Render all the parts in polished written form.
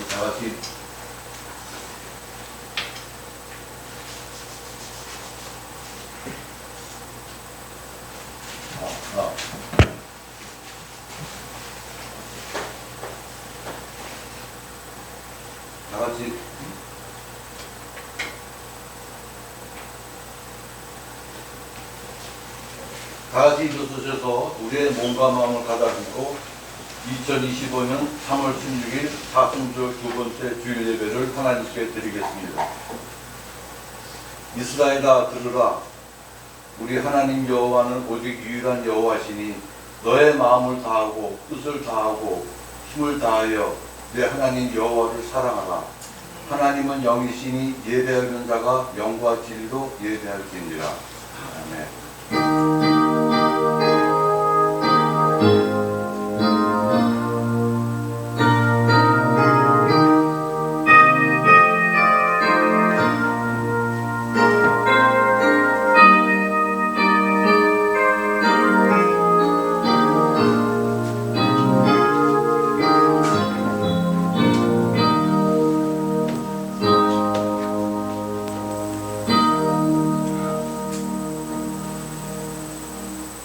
다 같이 다 같이 다 같이 일어서셔서 우리의 몸과 마음을 가다듬고 2025년 3월 16일 사순절 두 번째 주일 예배를 하나님께 드리겠습니다. 이스라엘아 들으라. 우리 하나님 여호와는 오직 유일한 여호와시니 너의 마음을 다하고 뜻을 다하고 힘을 다하여 내 하나님 여호와를 사랑하라. 하나님은 영이시니 예배하는 자가 영과 진리로 예배할지니라. 아멘.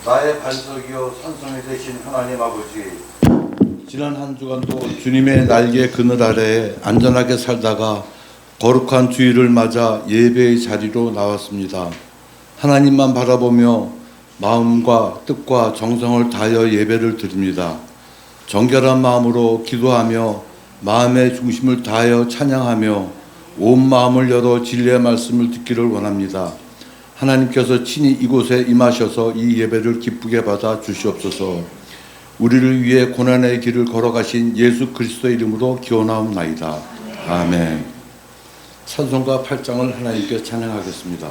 나의 반석이요 산성이 되신 하나님 아버지, 지난 한 주간도 주님의 날개 그늘 아래에 안전하게 살다가 거룩한 주일을 맞아 예배의 자리로 나왔습니다. 하나님만 바라보며 마음과 뜻과 정성을 다하여 예배를 드립니다. 정결한 마음으로 기도하며 마음의 중심을 다하여 찬양하며 온 마음을 열어 진리의 말씀을 듣기를 원합니다. 하나님께서 친히 이곳에 임하셔서 이 예배를 기쁘게 받아 주시옵소서. 우리를 위해 고난의 길을 걸어가신 예수 그리스도의 이름으로 기원하옵나이다. 아멘. 찬송가 8장을 하나님께 찬양하겠습니다.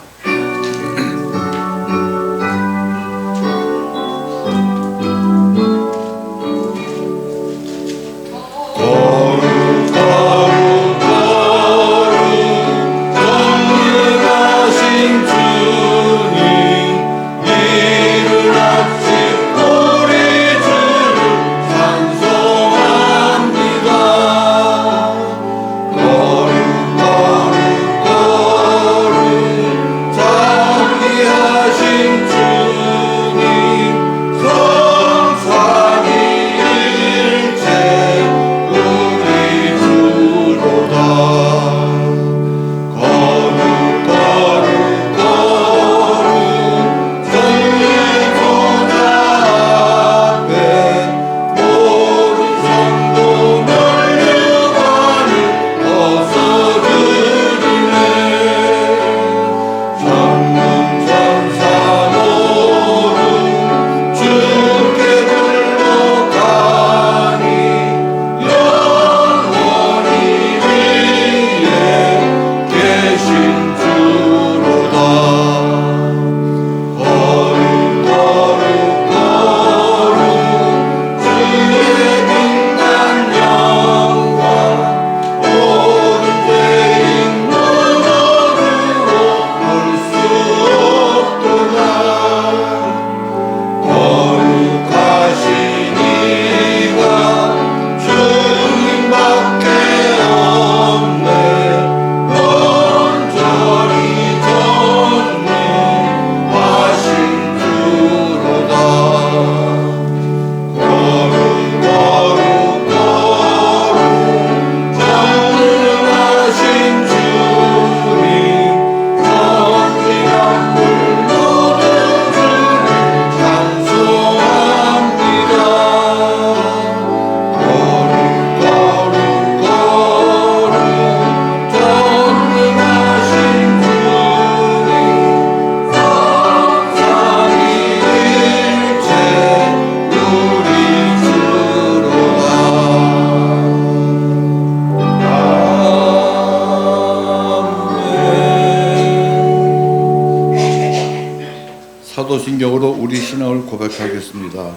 사도신경으로 우리 신앙을 고백하겠습니다.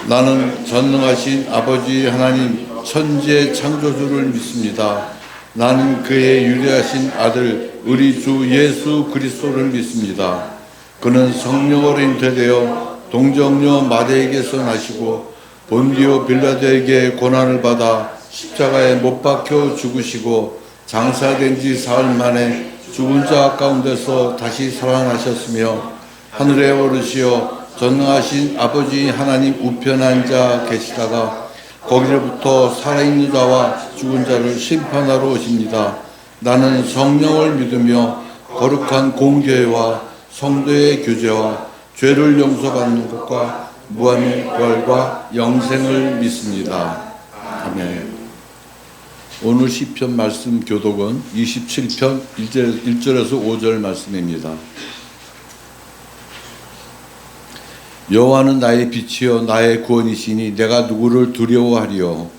나는 전능하신 아버지 하나님 천지의 창조주를 믿습니다. 나는 그의 유리하신 아들 우리 주 예수 그리스도를 믿습니다. 그는 성령으로 잉태되어 동정녀 마리아에게서 나시고 본디오 빌라도에게 고난을 받아 십자가에 못 박혀 죽으시고 장사된 지 사흘 만에 죽은 자 가운데서 다시 살아나셨으며 하늘에 오르시어 전능하신 아버지 하나님 우편에 앉아 계시다가 거기로부터 살아있는 자와 죽은 자를 심판하러 오십니다. 나는 성령을 믿으며 거룩한 공교회와 성도의 교제와 죄를 용서받는 것과 무한의 부활과 영생을 믿습니다. 아멘. 오늘 시편 말씀 교독은 27편 1절에서 5절 말씀입니다. 여호와는 나의 빛이요 나의 구원이시니 내가 누구를 두려워하리요.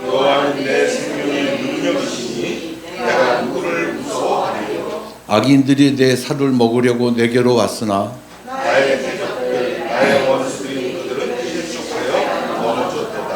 여호와는 내 생명의 능력이시니 내가 누구를 무서워하리요. 악인들이 내 살을 먹으려고 내게로 왔으나 나의 대적들 나의 원수들인 그들은 실족하여 넘어졌도다.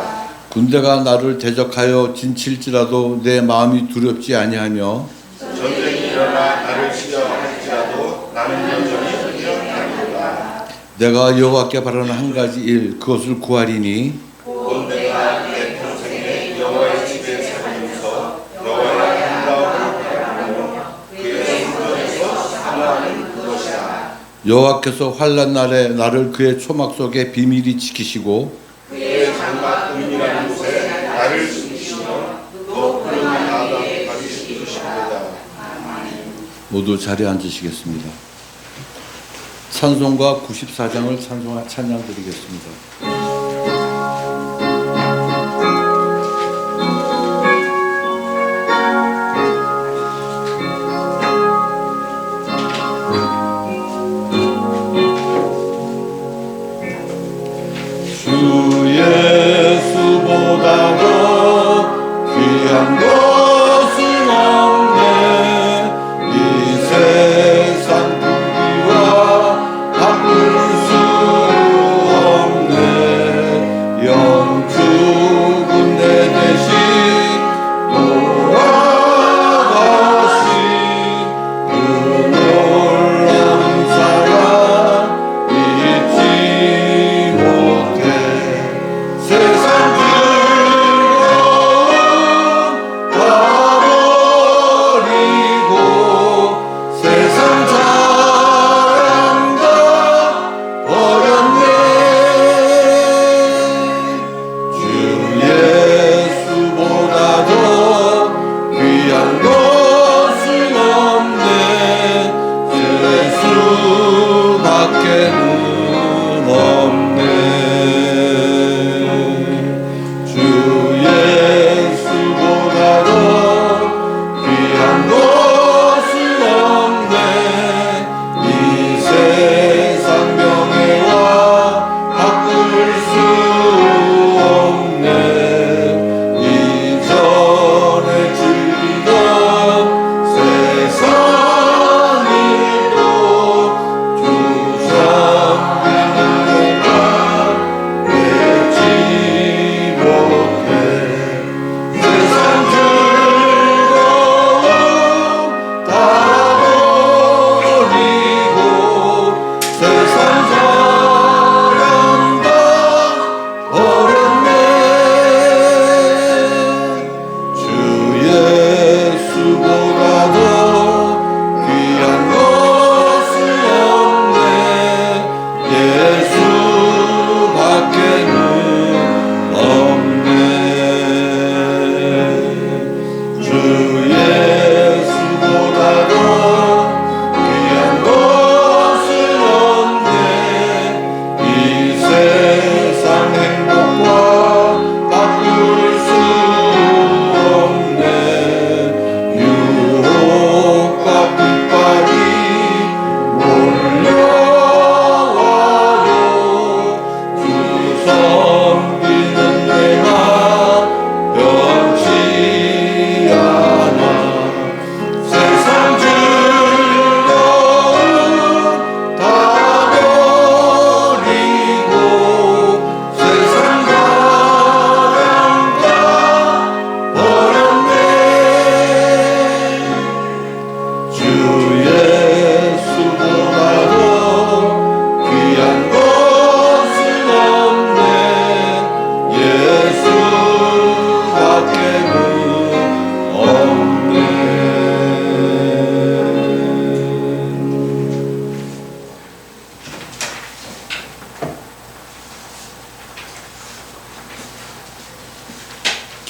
군대가 나를 대적하여 진칠지라도 내 마음이 두렵지 아니하며 전쟁이 일어나 나를 시험할지라도 나는 여전히 일어나리로다. 내가 여호와께 바라는 한 가지 일 그것을 구하리니 곧 내가 내 평생에 여호와의 집에 살면서 여호와의 아름다움을 바라며 그의 성전에서 사모하는 그것이라. 여호와께서 환난 날에 나를 그의 초막 속에 비밀히 지키시고 그의 장막 은이라는 곳에 나를 숨기시며 또 푸른 바다까지 이루시리로다. 모두 자리에 앉으시겠습니다. 찬송가 94장을 찬양 드리겠습니다. 주 예수보다 더 귀한 것은 없네. 이 세상 부귀와 바꿀 수 없네. 영죽은 내 대신 돌아가신 그 놀라운 사랑 잊지 못해. 세상 즐거움 다 버리고 세상 자랑 다 버렸네. 주 예수보다 더 귀한 것은 없네. 예수밖에는 없네. 주 예수보다 더 귀한 것은 없네. 이 세상 명예와 바꿀 수 없네. 이전에 즐기던 세상 일도 주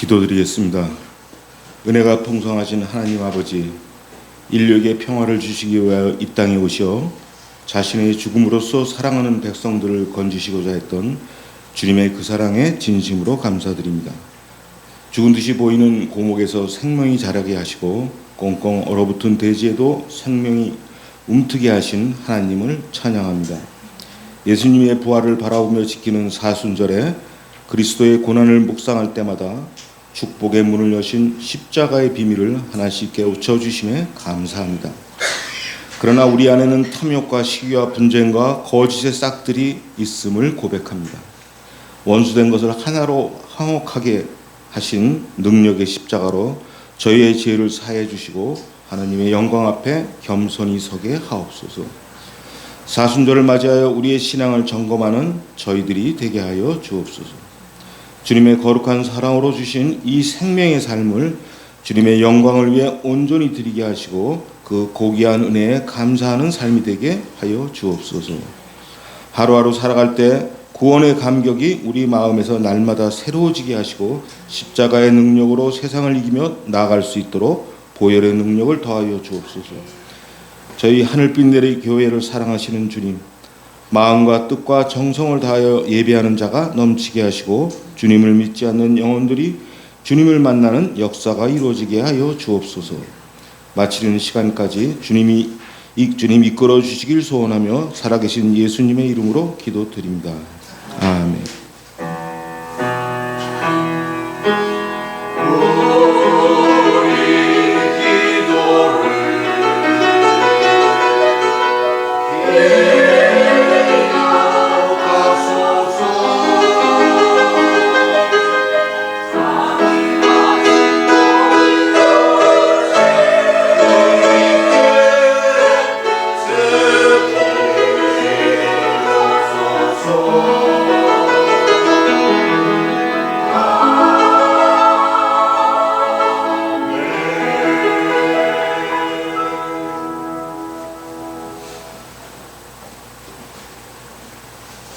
기도드리겠습니다. 은혜가 풍성하신 하나님 아버지, 인류에게 평화를 주시기 위하여 이 땅에 오셔 자신의 죽음으로써 사랑하는 백성들을 건지시고자 했던 주님의 그 사랑에 진심으로 감사드립니다. 죽은 듯이 보이는 고목에서 생명이 자라게 하시고 꽁꽁 얼어붙은 대지에도 생명이 움트게 하신 하나님을 찬양합니다. 예수님의 부활을 바라보며 지키는 사순절에 그리스도의 고난을 묵상할 때마다 축복의 문을 여신 십자가의 비밀을 하나씩 깨우쳐 주심에 감사합니다. 그러나 우리 안에는 탐욕과 시기와 분쟁과 거짓의 싹들이 있음을 고백합니다. 원수된 것을 하나로 화목하게 하신 능력의 십자가로 저희의 죄를 사해 주시고 하나님의 영광 앞에 겸손히 서게 하옵소서. 사순절을 맞이하여 우리의 신앙을 점검하는 저희들이 되게 하여 주옵소서. 주님의 거룩한 사랑으로 주신 이 생명의 삶을 주님의 영광을 위해 온전히 드리게 하시고 그 고귀한 은혜에 감사하는 삶이 되게 하여 주옵소서. 하루하루 살아갈 때 구원의 감격이 우리 마음에서 날마다 새로워지게 하시고 십자가의 능력으로 세상을 이기며 나아갈 수 있도록 보혈의 능력을 더하여 주옵소서. 저희 하늘빛 내리 교회를 사랑하시는 주님, 마음과 뜻과 정성을 다하여 예배하는 자가 넘치게 하시고 주님을 믿지 않는 영혼들이 주님을 만나는 역사가 이루어지게 하여 주옵소서. 마치는 시간까지 주님 이끌어 주시길 소원하며 살아계신 예수님의 이름으로 기도드립니다. 아멘.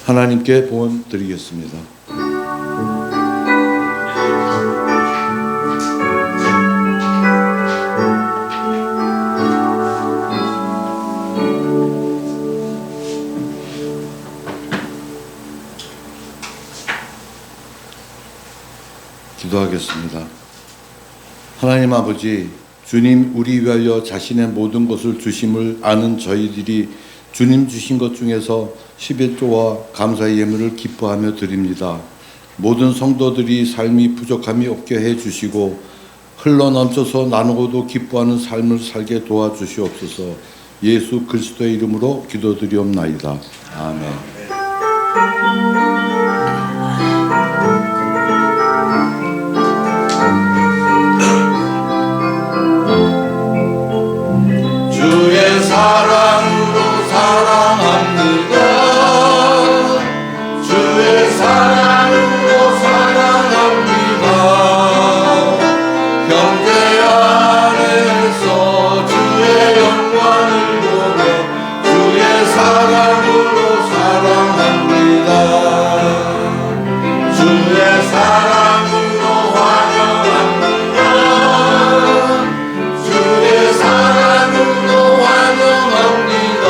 하나님께 봉헌 드리겠습니다. 기도하겠습니다. 하나님 아버지, 주님 우리 위하여 자신의 모든 것을 주심을 아는 저희들이 주님 주신 것 중에서 11조와 감사의 예물을 기뻐하며 드립니다. 모든 성도들이 삶이 부족함이 없게 해주시고 흘러넘쳐서 나누고도 기뻐하는 삶을 살게 도와주시옵소서. 예수 그리스도의 이름으로 기도드리옵나이다. 아멘. 주의 사랑으로 사랑합니다. 주의 사랑으로 사랑합니다. 형제 안에서 주의 영광을 보며 주의 사랑으로 사랑합니다. 주의 사랑으로 환영합니다. 주의 사랑으로 환영합니다.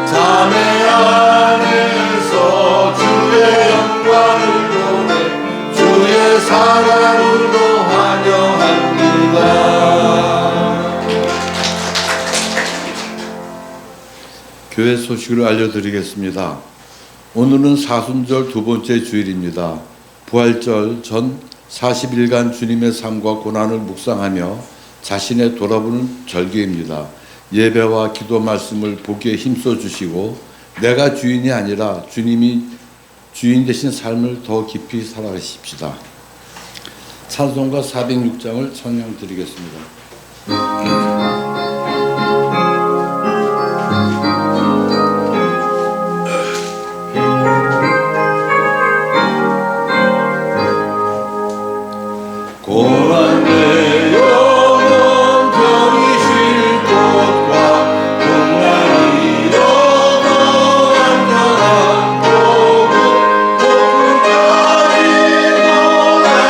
자매 안에서 주의 영광을 보내 주의 사랑으로 환영합니다. 교회 소식을 알려드리겠습니다. 오늘은 사순절 두 번째 주일입니다. 부활절 전 40일간 주님의 삶과 고난을 묵상하며 자신에 돌아보는 절기입니다. 예배와 기도 말씀을 보기에 힘써 주시고 내가 주인이 아니라 주님이 주인 되신 삶을 더 깊이 살아가십시다. 찬송가 406장을 찬양 드리겠습니다. 고난 내 영혼 병이 쉴 곳과 풍랑이 일어나 안전한 복음 폭풍까지 너의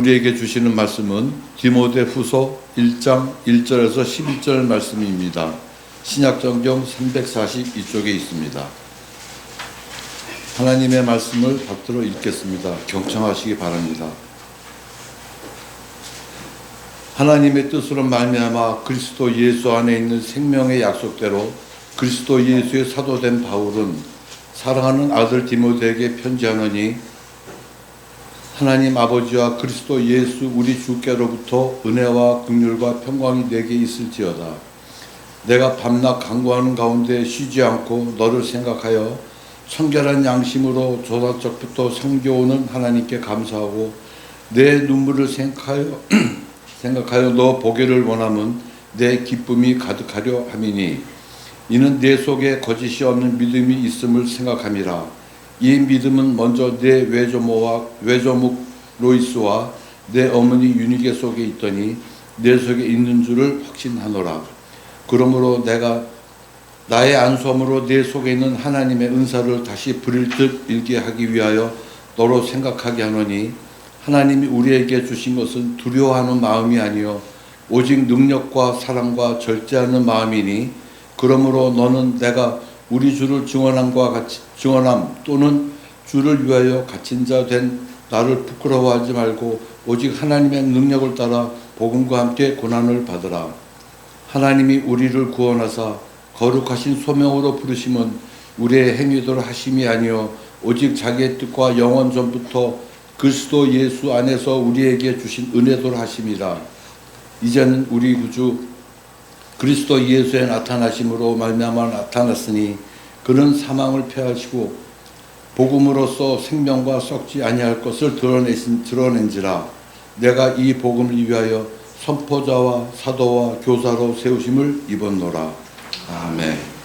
우리에게 주시는 말씀은 디모데후서 1장 1절에서 11절 말씀입니다. 신약성경 342쪽에 있습니다. 하나님의 말씀을 받들어 읽겠습니다. 경청하시기 바랍니다. 하나님의 뜻으로 말미암아 그리스도 예수 안에 있는 생명의 약속대로 그리스도 예수의 사도된 바울은 사랑하는 아들 디모데에게 편지하노니 하나님 아버지와 그리스도 예수 우리 주께로부터 은혜와 긍휼과 평강이 내게 있을지어다. 내가 밤낮 간구하는 가운데 쉬지 않고 너를 생각하여 청결한 양심으로 조사적부터 섬겨오는 하나님께 감사하고 내 눈물을 생각하여 너 보기를 원하면 내 기쁨이 가득하려 함이니 이는 내 속에 거짓이 없는 믿음이 있음을 생각함이라. 이 믿음은 먼저 내 외조목 로이스와 내 어머니 유니게 속에 있더니 내 속에 있는 줄을 확신하노라. 그러므로 내가 나의 안수함으로 내 속에 있는 하나님의 은사를 다시 부릴 듯 일게 하기 위하여 너로 생각하게 하노니 하나님이 우리에게 주신 것은 두려워하는 마음이 아니요 오직 능력과 사랑과 절제하는 마음이니 그러므로 너는 내가 우리 주를 증언함 또는 주를 위하여 갇힌 자 된 나를 부끄러워하지 말고 오직 하나님의 능력을 따라 복음과 함께 고난을 받으라. 하나님이 우리를 구원하사 거룩하신 소명으로 부르심은 우리의 행위대로 하심이 아니요 오직 자기의 뜻과 영원 전부터 그리스도 예수 안에서 우리에게 주신 은혜대로 하심이라. 이제는 우리 구주 그리스도 예수의 나타나심으로 말미암아 나타났으니 그는 사망을 패하시고 복음으로써 생명과 썩지 아니할 것을 드러낸지라. 내가 이 복음을 위하여 선포자와 사도와 교사로 세우심을 입었노라. 아멘.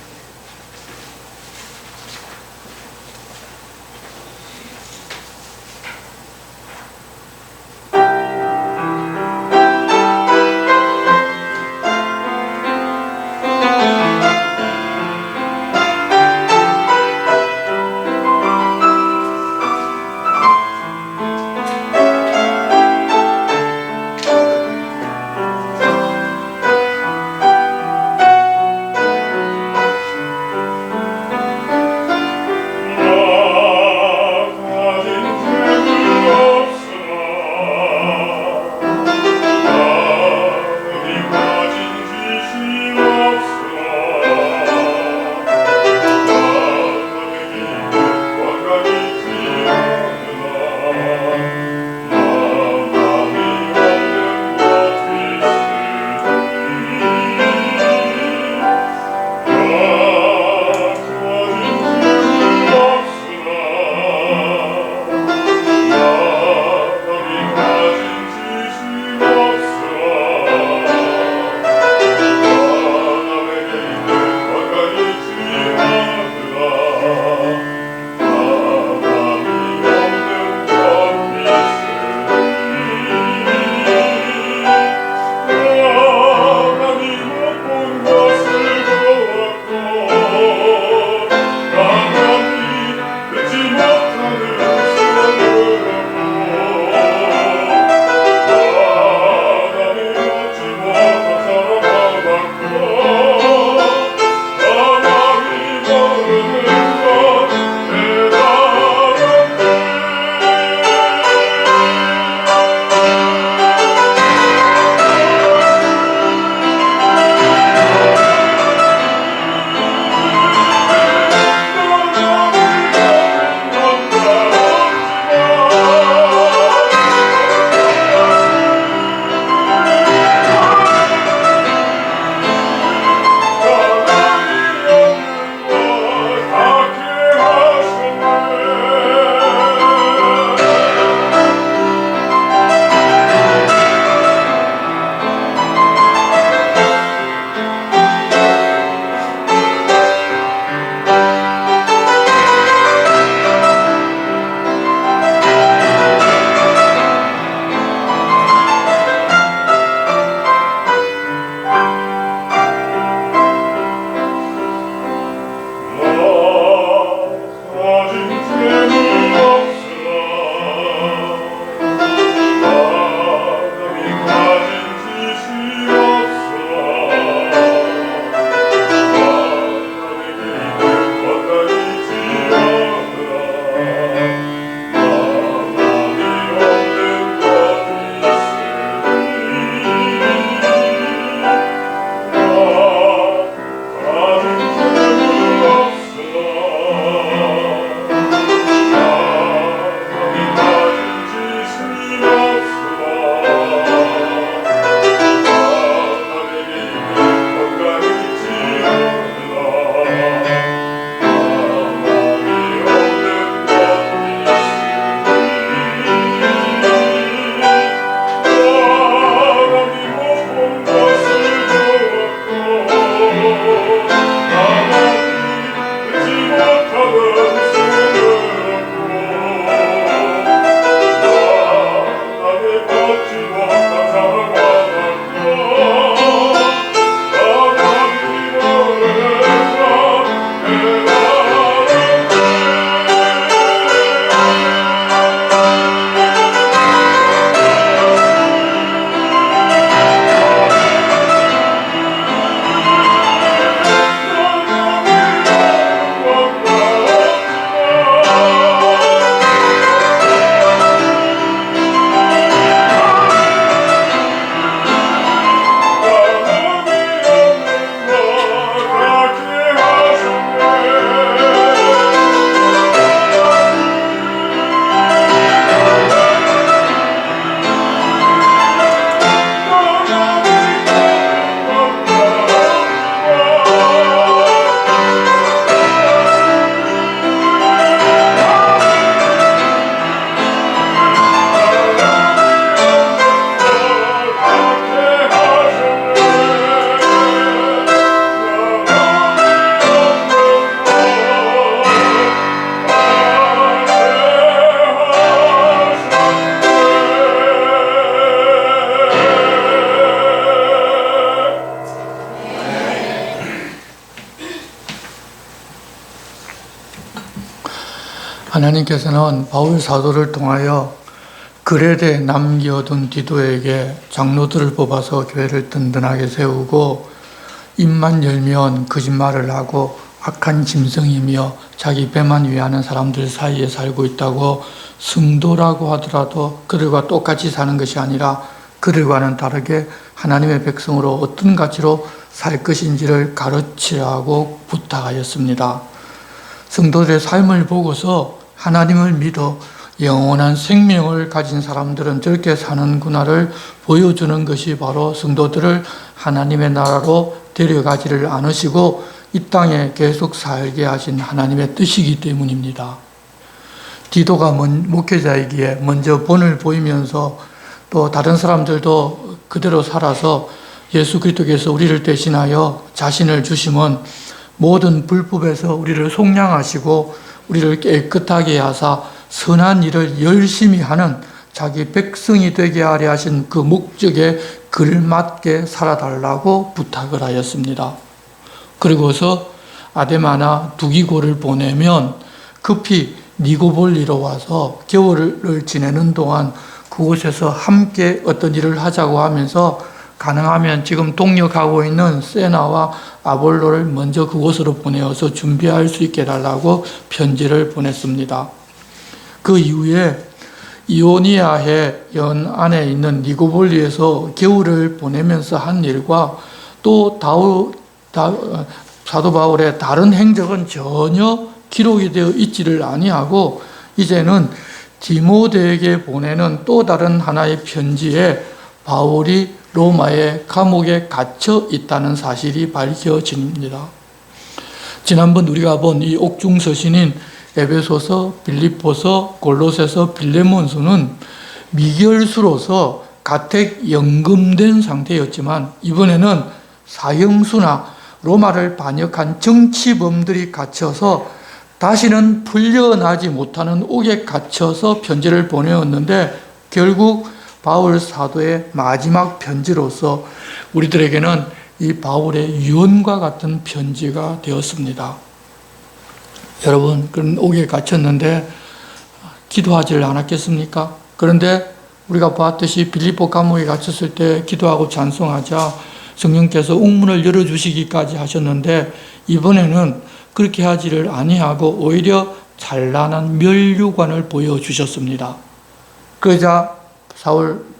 하나님께서는 바울 사도를 통하여 그레데 남겨둔 디도에게 장로들을 뽑아서 교회를 든든하게 세우고, 입만 열면 거짓말을 하고 악한 짐승이며 자기 배만 위하는 사람들 사이에 살고 있다고, 성도라고 하더라도 그들과 똑같이 사는 것이 아니라 그들과는 다르게 하나님의 백성으로 어떤 가치로 살 것인지를 가르치라고 부탁하였습니다. 성도들의 삶을 보고서 하나님을 믿어 영원한 생명을 가진 사람들은 저렇게 사는구나를 보여주는 것이 바로 성도들을 하나님의 나라로 데려가지를 않으시고 이 땅에 계속 살게 하신 하나님의 뜻이기 때문입니다. 디도가 목회자이기에 먼저 본을 보이면서 또 다른 사람들도 그대로 살아서 예수 그리스도께서 우리를 대신하여 자신을 주심은 모든 불법에서 우리를 속량하시고 우리를 깨끗하게 하사 선한 일을 열심히 하는 자기 백성이 되게 하려 하신 그 목적에 걸맞게 살아달라고 부탁을 하였습니다. 그리고서 아데마나 두기고를 보내면 급히 니고볼리로 와서 겨울을 지내는 동안 그곳에서 함께 어떤 일을 하자고 하면서 가능하면 지금 동역하고 있는 세나와 아볼로를 먼저 그곳으로 보내어서 준비할 수 있게 해달라고 편지를 보냈습니다. 그 이후에 이오니아해 연안에 있는 니고볼리에서 겨울을 보내면서 한 일과 또 사도 바울의 다른 행적은 전혀 기록이 되어 있지를 아니하고, 이제는 디모데에게 보내는 또 다른 하나의 편지에 바울이 로마의 감옥에 갇혀 있다는 사실이 밝혀집니다. 지난번 우리가 본 이 옥중서신인 에베소서, 빌립보서, 골로새서, 빌레몬서는 미결수로서 가택 연금된 상태였지만 이번에는 사형수나 로마를 반역한 정치범들이 갇혀서 다시는 풀려나지 못하는 옥에 갇혀서 편지를 보내었는데, 결국 바울 사도의 마지막 편지로서 우리들에게는 이 바울의 유언과 같은 편지가 되었습니다. 여러분, 그런 옥에 갇혔는데 기도하지를 않았겠습니까? 그런데 우리가 봤듯이 빌립보 감옥에 갇혔을 때 기도하고 찬송하자 성령께서 옥문을 열어주시기까지 하셨는데, 이번에는 그렇게 하지를 아니하고 오히려 찬란한 면류관을 보여주셨습니다. 그러자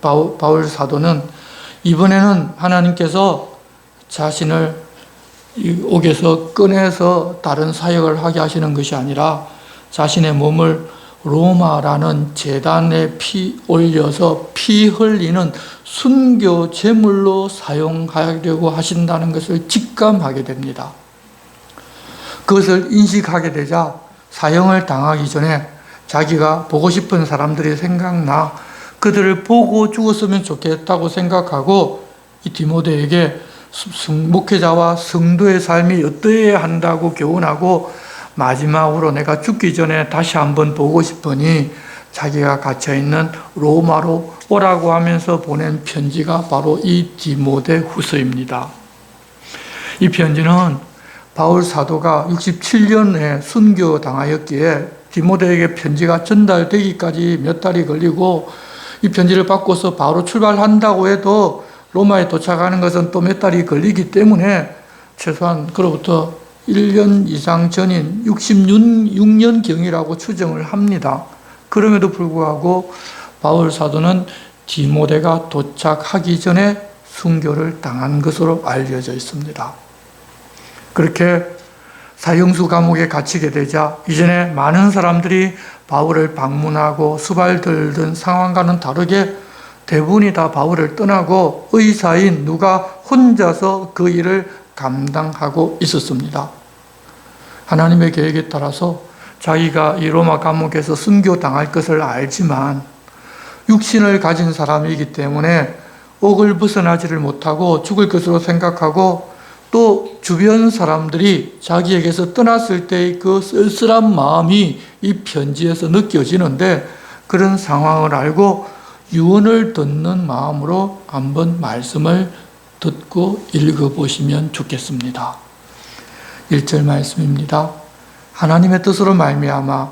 바울 사도는 이번에는 하나님께서 자신을 이 옥에서 꺼내서 다른 사역을 하게 하시는 것이 아니라 자신의 몸을 로마라는 제단에 피 올려서 피 흘리는 순교 제물로 사용하려고 하신다는 것을 직감하게 됩니다. 그것을 인식하게 되자 사형을 당하기 전에 자기가 보고 싶은 사람들이 생각나 그들을 보고 죽었으면 좋겠다고 생각하고 이 디모데에게 목회자와 성도의 삶이 어떠해야 한다고 교훈하고, 마지막으로 내가 죽기 전에 다시 한번 보고 싶으니 자기가 갇혀있는 로마로 오라고 하면서 보낸 편지가 바로 이 디모데 후서입니다. 이 편지는 바울 사도가 67년에 순교 당하였기에 디모데에게 편지가 전달되기까지 몇 달이 걸리고, 이 편지를 받고서 바로 출발한다고 해도 로마에 도착하는 것은 또 몇 달이 걸리기 때문에 최소한 그로부터 1년 이상 전인 66년경이라고 추정을 합니다. 그럼에도 불구하고 바울 사도는 디모데가 도착하기 전에 순교를 당한 것으로 알려져 있습니다. 그렇게 사형수 감옥에 갇히게 되자 이전에 많은 사람들이 바울을 방문하고 수발 들던 상황과는 다르게 대부분이 다 바울을 떠나고 의사인 누가 혼자서 그 일을 감당하고 있었습니다. 하나님의 계획에 따라서 자기가 이 로마 감옥에서 순교당할 것을 알지만 육신을 가진 사람이기 때문에 옥을 벗어나지를 못하고 죽을 것으로 생각하고, 또 주변 사람들이 자기에게서 떠났을 때의 그 쓸쓸한 마음이 이 편지에서 느껴지는데, 그런 상황을 알고 유언을 듣는 마음으로 한번 말씀을 듣고 읽어보시면 좋겠습니다. 1절 말씀입니다. 하나님의 뜻으로 말미암아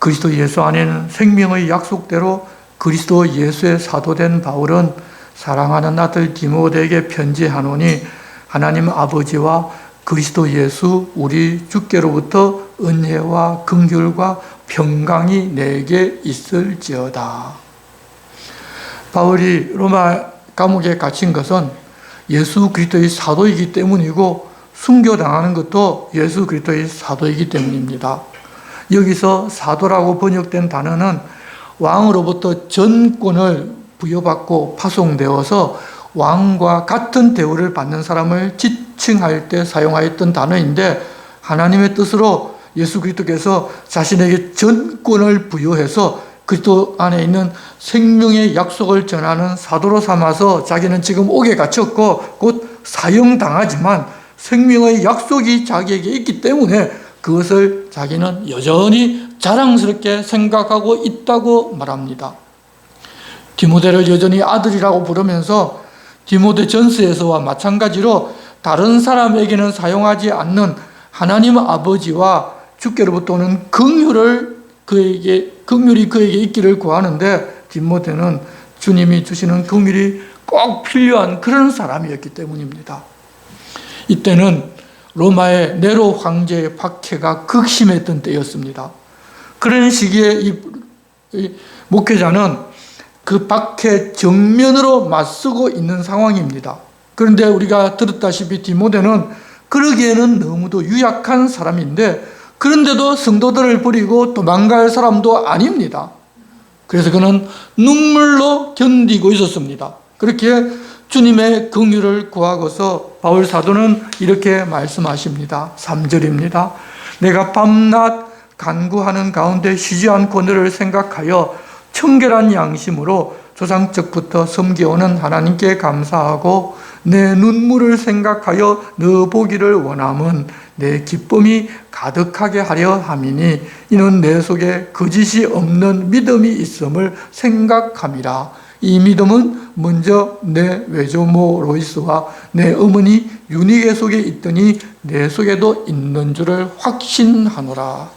그리스도 예수 안에는 생명의 약속대로 그리스도 예수의 사도된 바울은 사랑하는 아들 디모데에게 편지하노니 하나님 아버지와 그리스도 예수 우리 주께로부터 은혜와 긍휼과 평강이 내게 있을지어다. 바울이 로마 감옥에 갇힌 것은 예수 그리스도의 사도이기 때문이고 순교당하는 것도 예수 그리스도의 사도이기 때문입니다. 여기서 사도라고 번역된 단어는 왕으로부터 전권을 부여받고 파송되어서 왕과 같은 대우를 받는 사람을 지칭할 때 사용하였던 단어인데, 하나님의 뜻으로 예수 그리스도께서 자신에게 전권을 부여해서 그리스도 안에 있는 생명의 약속을 전하는 사도로 삼아서 자기는 지금 옥에 갇혔고 곧 사형당하지만 생명의 약속이 자기에게 있기 때문에 그것을 자기는 여전히 자랑스럽게 생각하고 있다고 말합니다. 디모데를 여전히 아들이라고 부르면서 디모데 전서에서와 마찬가지로 다른 사람에게는 사용하지 않는 하나님 아버지와 주께로부터 오는 긍휼이 그에게 있기를 구하는데, 디모데는 주님이 주시는 긍휼이 꼭 필요한 그런 사람이었기 때문입니다. 이때는 로마의 네로 황제의 박해가 극심했던 때였습니다. 그런 시기에 이 목회자는 그 박해 정면으로 맞서고 있는 상황입니다. 그런데 우리가 들었다시피 디모데는 그러기에는 너무도 유약한 사람인데, 그런데도 성도들을 버리고 도망갈 사람도 아닙니다. 그래서 그는 눈물로 견디고 있었습니다. 그렇게 주님의 긍휼을 구하고서 바울 사도는 이렇게 말씀하십니다. 3절입니다. 내가 밤낮 간구하는 가운데 쉬지 않고 너를 생각하여 청결한 양심으로 조상적부터 섬겨오는 하나님께 감사하고 내 눈물을 생각하여 너 보기를 원함은 내 기쁨이 가득하게 하려 함이니 이는 내 속에 거짓이 없는 믿음이 있음을 생각함이라. 이 믿음은 먼저 내 외조모 로이스와 내 어머니 유니게 속에 있더니 내 속에도 있는 줄을 확신하노라.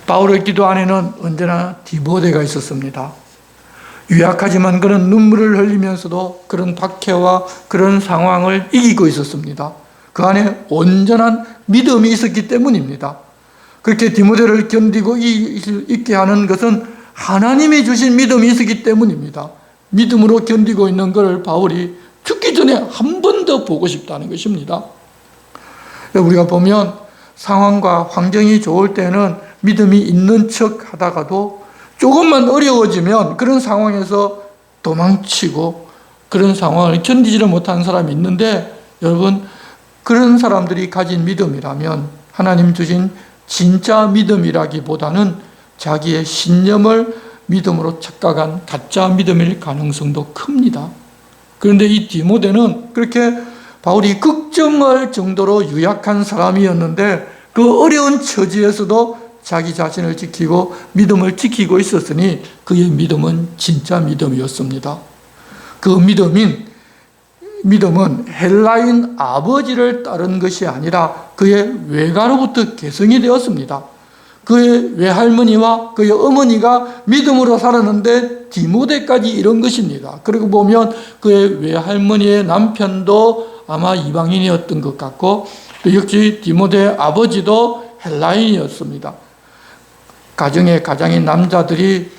바울의 기도 안에는 언제나 디모데가 있었습니다. 유약하지만 그런 눈물을 흘리면서도 그런 박해와 그런 상황을 이기고 있었습니다. 그 안에 온전한 믿음이 있었기 때문입니다. 그렇게 디모데를 견디고 있게 하는 것은 하나님이 주신 믿음이 있었기 때문입니다. 믿음으로 견디고 있는 것을 바울이 죽기 전에 한 번 더 보고 싶다는 것입니다. 우리가 보면 상황과 환경이 좋을 때는 믿음이 있는 척 하다가도 조금만 어려워지면 그런 상황에서 도망치고 그런 상황을 견디지를 못하는 사람이 있는데, 여러분, 그런 사람들이 가진 믿음이라면 하나님 주신 진짜 믿음이라기보다는 자기의 신념을 믿음으로 착각한 가짜 믿음일 가능성도 큽니다. 그런데 이 디모데는 그렇게 바울이 걱정할 정도로 유약한 사람이었는데 그 어려운 처지에서도 자기 자신을 지키고 믿음을 지키고 있었으니 그의 믿음은 진짜 믿음이었습니다. 그 믿음은 헬라인 아버지를 따른 것이 아니라 그의 외가로부터 계승이 되었습니다. 그의 외할머니와 그의 어머니가 믿음으로 살았는데 디모데까지 이런 것입니다. 그리고 보면 그의 외할머니의 남편도 아마 이방인이었던 것 같고 또 역시 디모데의 아버지도 헬라인이었습니다. 가정의 가장인 남자들이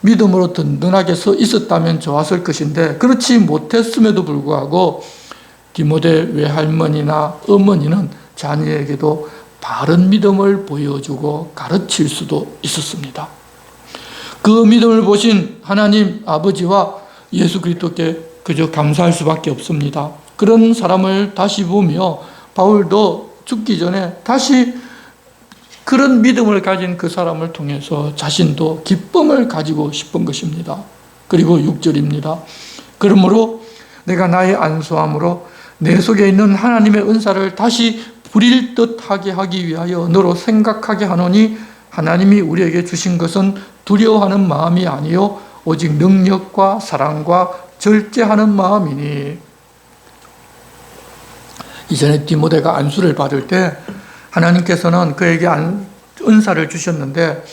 믿음으로 든든하게 서 있었다면 좋았을 것인데 그렇지 못했음에도 불구하고 디모데 외할머니나 어머니는 자녀에게도 바른 믿음을 보여주고 가르칠 수도 있었습니다. 그 믿음을 보신 하나님 아버지와 예수 그리스도께 그저 감사할 수밖에 없습니다. 그런 사람을 다시 보며 바울도 죽기 전에 다시 그런 믿음을 가진 그 사람을 통해서 자신도 기쁨을 가지고 싶은 것입니다. 그리고 6절입니다. 그러므로 내가 나의 안수함으로 내 속에 있는 하나님의 은사를 다시 부릴 듯하게 하기 위하여 너로 생각하게 하노니 하나님이 우리에게 주신 것은 두려워하는 마음이 아니요 오직 능력과 사랑과 절제하는 마음이니. 이전에 디모데가 안수를 받을 때 하나님께서는 그에게 은사를 주셨는데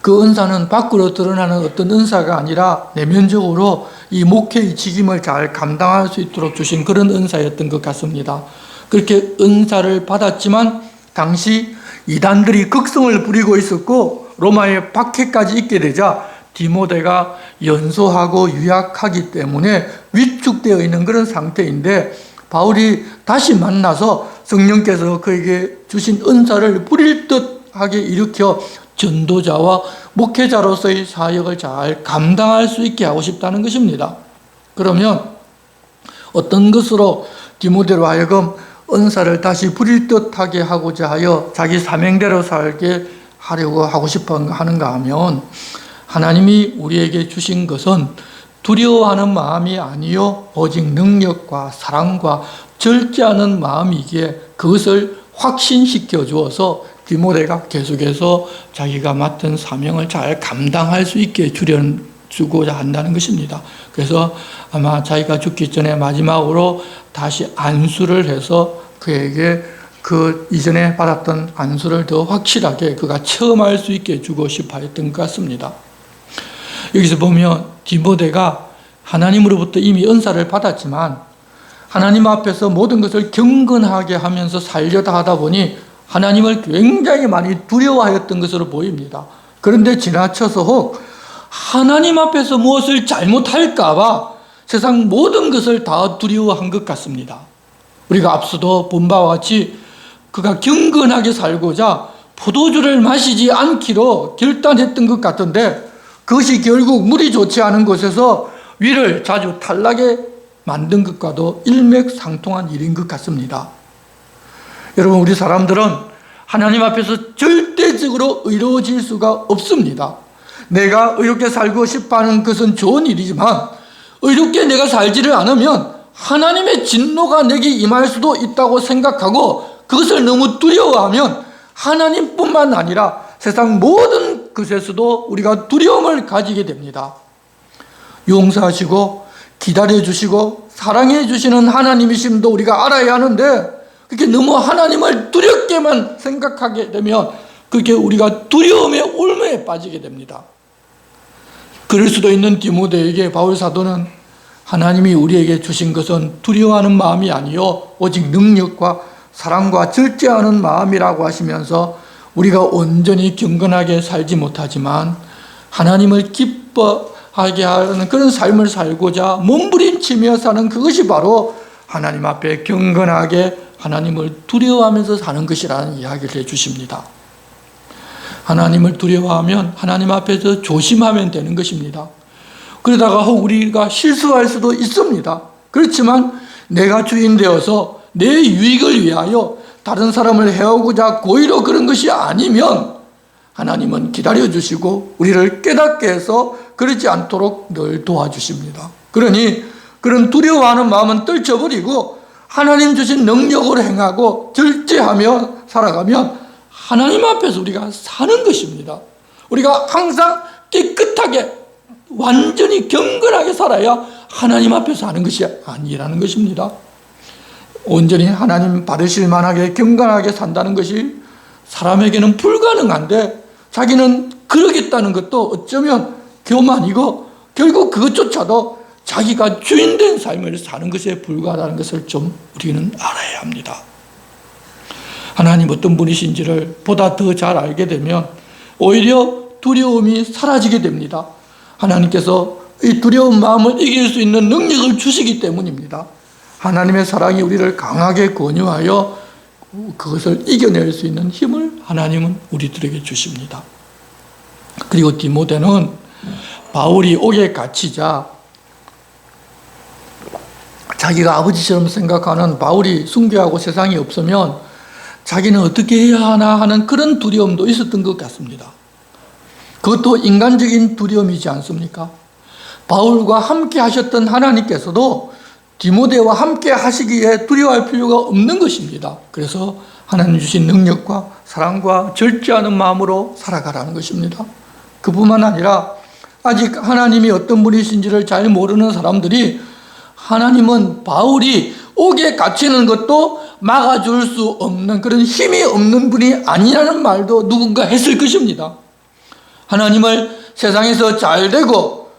그 은사는 밖으로 드러나는 어떤 은사가 아니라 내면적으로 이 목회의 직임을 잘 감당할 수 있도록 주신 그런 은사였던 것 같습니다. 그렇게 은사를 받았지만 당시 이단들이 극성을 부리고 있었고 로마의 박해까지 있게 되자 디모데가 연소하고 유약하기 때문에 위축되어 있는 그런 상태인데 바울이 다시 만나서 성령께서 그에게 주신 은사를 부릴 듯하게 일으켜 전도자와 목회자로서의 사역을 잘 감당할 수 있게 하고 싶다는 것입니다. 그러면 어떤 것으로 디모데로 하여금 은사를 다시 부릴 듯하게 하고자 하여 자기 사명대로 살게 하려고 하고 싶어 하는가 하면 하나님이 우리에게 주신 것은 두려워하는 마음이 아니요 오직 능력과 사랑과 절제하는 마음이기에 그것을 확신시켜 주어서 디모데가 계속해서 자기가 맡은 사명을 잘 감당할 수 있게 주고자 한다는 것입니다. 그래서 아마 자기가 죽기 전에 마지막으로 다시 안수를 해서 그에게 그 이전에 받았던 안수를 더 확실하게 그가 체험할 수 있게 주고 싶어 했던 것 같습니다. 여기서 보면 디모데가 하나님으로부터 이미 은사를 받았지만 하나님 앞에서 모든 것을 경건하게 하면서 살려다 하다 보니 하나님을 굉장히 많이 두려워하였던 것으로 보입니다. 그런데 지나쳐서 혹 하나님 앞에서 무엇을 잘못할까 봐 세상 모든 것을 다 두려워한 것 같습니다. 우리가 앞서도 본 바와 같이 그가 경건하게 살고자 포도주를 마시지 않기로 결단했던 것 같은데 그것이 결국 물이 좋지 않은 곳에서 위를 자주 탈나게 만든 것과도 일맥상통한 일인 것 같습니다. 여러분, 우리 사람들은 하나님 앞에서 절대적으로 의로워질 수가 없습니다. 내가 의롭게 살고 싶어하는 것은 좋은 일이지만 의롭게 내가 살지를 않으면 하나님의 진노가 내게 임할 수도 있다고 생각하고 그것을 너무 두려워하면 하나님뿐만 아니라 세상 모든 것에서도 우리가 두려움을 가지게 됩니다. 용서하시고 기다려주시고 사랑해주시는 하나님이심도 우리가 알아야 하는데 그렇게 너무 하나님을 두렵게만 생각하게 되면 그렇게 우리가 두려움의 올무에 빠지게 됩니다. 그럴 수도 있는 디모데에게 바울 사도는 하나님이 우리에게 주신 것은 두려워하는 마음이 아니요 오직 능력과 사랑과 절제하는 마음이라고 하시면서 우리가 온전히 경건하게 살지 못하지만 하나님을 기뻐하게 하는 그런 삶을 살고자 몸부림치며 사는 그것이 바로 하나님 앞에 경건하게 하나님을 두려워하면서 사는 것이라는 이야기를 해주십니다. 하나님을 두려워하면 하나님 앞에서 조심하면 되는 것입니다. 그러다가 우리가 실수할 수도 있습니다. 그렇지만 내가 주인 되어서 내 유익을 위하여 다른 사람을 해오고자 고의로 그런 것이 아니면 하나님은 기다려주시고 우리를 깨닫게 해서 그러지 않도록 늘 도와주십니다. 그러니 그런 두려워하는 마음은 떨쳐버리고 하나님 주신 능력으로 행하고 절제하며 살아가면 하나님 앞에서 우리가 사는 것입니다. 우리가 항상 깨끗하게 완전히 경건하게 살아야 하나님 앞에서 사는 것이 아니라는 것입니다. 온전히 하나님 받으실 만하게 경건하게 산다는 것이 사람에게는 불가능한데 자기는 그러겠다는 것도 어쩌면 교만이고 결국 그것조차도 자기가 주인된 삶을 사는 것에 불과하다는 것을 좀 우리는 알아야 합니다. 하나님 어떤 분이신지를 보다 더 잘 알게 되면 오히려 두려움이 사라지게 됩니다. 하나님께서 이 두려운 마음을 이길 수 있는 능력을 주시기 때문입니다. 하나님의 사랑이 우리를 강하게 권유하여 그것을 이겨낼 수 있는 힘을 하나님은 우리들에게 주십니다. 그리고 디모데는 바울이 옥에 갇히자 자기가 아버지처럼 생각하는 바울이 순교하고 세상에 없으면 자기는 어떻게 해야 하나 하는 그런 두려움도 있었던 것 같습니다. 그것도 인간적인 두려움이지 않습니까? 바울과 함께 하셨던 하나님께서도 디모데와 함께 하시기에 두려워할 필요가 없는 것입니다. 그래서 하나님 주신 능력과 사랑과 절제하는 마음으로 살아가라는 것입니다. 그뿐만 아니라 아직 하나님이 어떤 분이신지를 잘 모르는 사람들이 하나님은 바울이 옥에 갇히는 것도 막아줄 수 없는 그런 힘이 없는 분이 아니라는 말도 누군가 했을 것입니다. 하나님을 세상에서 잘 되고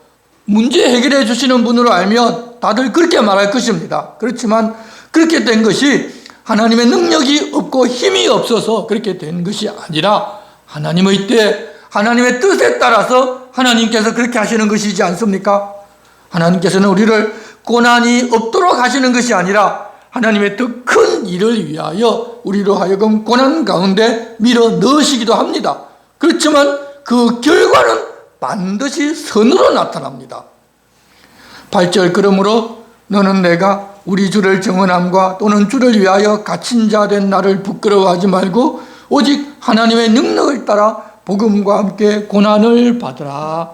문제 해결해 주시는 분으로 알면 다들 그렇게 말할 것입니다. 그렇지만 그렇게 된 것이 하나님의 능력이 없고 힘이 없어서 그렇게 된 것이 아니라 하나님의 때, 하나님의 뜻에 따라서 하나님께서 그렇게 하시는 것이지 않습니까? 하나님께서는 우리를 고난이 없도록 하시는 것이 아니라 하나님의 더 큰 일을 위하여 우리로 하여금 고난 가운데 밀어 넣으시기도 합니다. 그렇지만 그 결과는 반드시 선으로 나타납니다. 8절, 그러므로 너는 내가 우리 주를 정언함과 또는 주를 위하여 갇힌 자 된 나를 부끄러워하지 말고 오직 하나님의 능력을 따라 복음과 함께 고난을 받으라.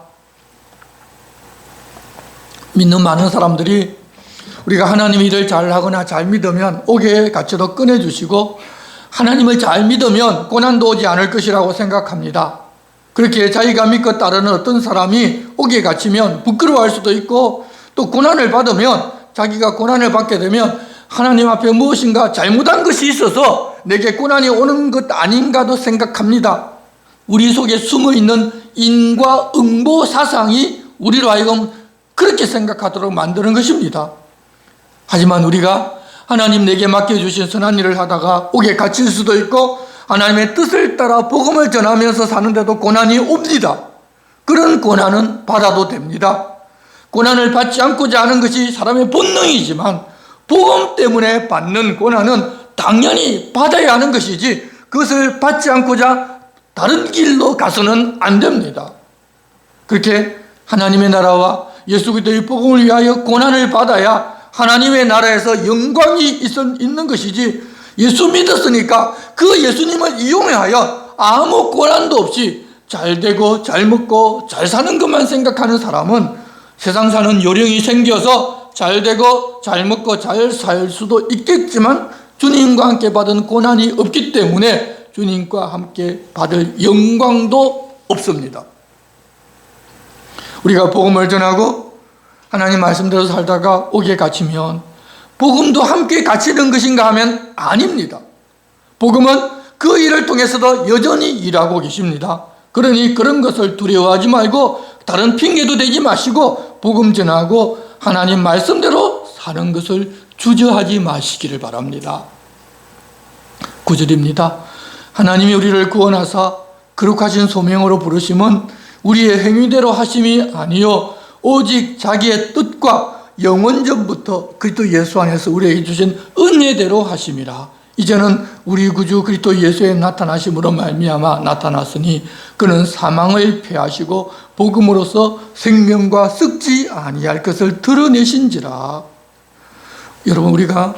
믿는 많은 사람들이 우리가 하나님의 일을 잘하거나 잘 믿으면 옥에 갇혀도 꺼내주시고 하나님을 잘 믿으면 고난도 오지 않을 것이라고 생각합니다. 그렇게 자기가 믿고 따르는 어떤 사람이 옥에 갇히면 부끄러워할 수도 있고 또 고난을 받으면 자기가 고난을 받게 되면 하나님 앞에 무엇인가 잘못한 것이 있어서 내게 고난이 오는 것 아닌가도 생각합니다. 우리 속에 숨어있는 인과응보 사상이 우리로 하여금 그렇게 생각하도록 만드는 것입니다. 하지만 우리가 하나님 내게 맡겨주신 선한 일을 하다가 옥에 갇힐 수도 있고 하나님의 뜻을 따라 복음을 전하면서 사는데도 고난이 옵니다. 그런 고난은 받아도 됩니다. 고난을 받지 않고자 하는 것이 사람의 본능이지만 복음 때문에 받는 고난은 당연히 받아야 하는 것이지 그것을 받지 않고자 다른 길로 가서는 안 됩니다. 그렇게 하나님의 나라와 예수 그리스도의 복음을 위하여 고난을 받아야 하나님의 나라에서 영광이 있는 것이지 예수 믿었으니까 그 예수님을 이용하여 아무 고난도 없이 잘 되고 잘 먹고 잘 사는 것만 생각하는 사람은 세상 사는 요령이 생겨서 잘 되고 잘 먹고 잘 살 수도 있겠지만 주님과 함께 받은 고난이 없기 때문에 주님과 함께 받을 영광도 없습니다. 우리가 복음을 전하고 하나님 말씀대로 살다가 옥에 갇히면 복음도 함께 갇히는 것인가 하면 아닙니다. 복음은 그 일을 통해서도 여전히 일하고 계십니다. 그러니 그런 것을 두려워하지 말고 다른 핑계도 대지 마시고 복음 전하고 하나님 말씀대로 사는 것을 주저하지 마시기를 바랍니다. 9절입니다. 하나님이 우리를 구원하사 거룩하신 소명으로 부르심은 우리의 행위대로 하심이 아니요 오직 자기의 뜻과 영원전부터 그리스도 예수 안에서 우리에게 주신 은혜대로 하심이라. 이제는 우리 구주 그리스도 예수의 나타나심으로 말미암아 나타났으니 그는 사망을 패하시고 복음으로써 생명과 썩지 아니할 것을 드러내신지라. 여러분, 우리가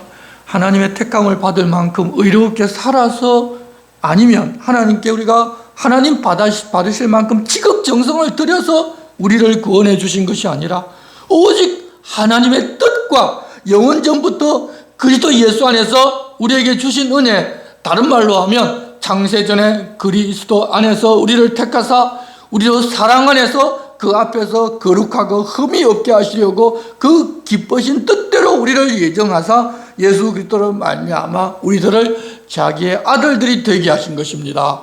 하나님의 택함을 받을 만큼 의롭게 살아서 아니면 하나님께 우리가 하나님 받으실 만큼 지극정성을 들여서 우리를 구원해 주신 것이 아니라 오직 하나님의 뜻과 영원전부터 그리스도 예수 안에서 우리에게 주신 은혜, 다른 말로 하면 창세전에 그리스도 안에서 우리를 택하사 우리로 사랑 안에서 그 앞에서 거룩하고 흠이 없게 하시려고 그 기쁘신 뜻대로 우리를 예정하사 예수 그리스도로 말미암아 우리들을 자기의 아들들이 되게 하신 것입니다.